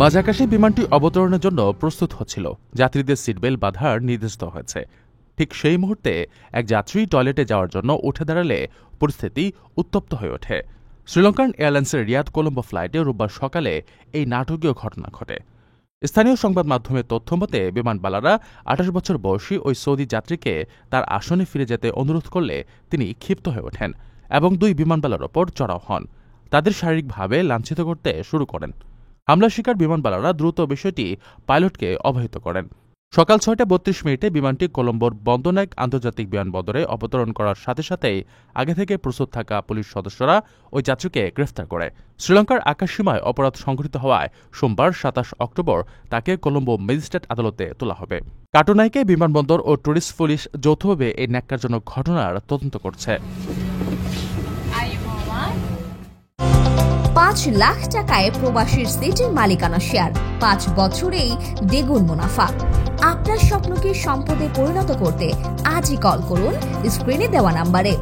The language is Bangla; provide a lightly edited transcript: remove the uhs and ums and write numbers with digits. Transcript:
মাঝ আকাশে বিমানটি অবতরণের জন্য প্রস্তুত হচ্ছিল। যাত্রীদের সিটবেল্ট বাঁধার নির্দেশ দেওয়া হয়েছে। ঠিক সেই মুহূর্তে এক যাত্রী টয়লেটে যাওয়ার জন্য উঠে দাঁড়ালে পরিস্থিতি উত্তপ্ত হয়ে ওঠে। শ্রীলঙ্কান এয়ারলাইন্সের রিয়াদ কলম্বো ফ্লাইটে রোববার সকালে এই নাটকীয় ঘটনা ঘটে। স্থানীয় সংবাদ মাধ্যমের তথ্য মতে বিমানবালারা ২৮ বছর বয়সী ওই সৌদি যাত্রীকে তার আসনে ফিরে যেতে অনুরোধ করলে তিনি ক্ষিপ্ত হয়ে ওঠেন এবং দুই বিমানবালার ওপর চড়াও হন। তাদের শারীরিকভাবে লাঞ্ছিত করতে শুরু করেন। হামলা শিকার বিমানবালারা দ্রুত বিষয়টি পাইলটকে অবহিত করেন। সকাল ৬টা৩২ বিমানটি কলম্বোর বন্দনায়ক আন্তর্জাতিক বিমানবন্দরে অবতরণ করার সাথে সাথেই আগে থেকে প্রস্তুত থাকা পুলিশ সদস্যরা ওই যাত্রীকে গ্রেফতার করে। শ্রীলঙ্কার আকাশসীমায় অপরাধ সংঘটিত হওয়ায় সোমবার ২৭ অক্টোবর তাকে কলম্বো ম্যাজিস্ট্রেট আদালতে তোলা হবে। কাটোনাইকে বিমানবন্দর ও টুরিস্ট পুলিশ যৌথভাবে এই ন্যাক্কারজনক ঘটনার তদন্ত করছে। ৫ লাখ টাকায় প্রবাসীর সিটির মালিকানা শেয়ার, ৫ বছরেই দ্বিগুণ মুনাফা। আপনার স্বপ্নকে সম্পদে পরিণত করতে আজই কল করুন স্ক্রিনে দেওয়া নাম্বারে।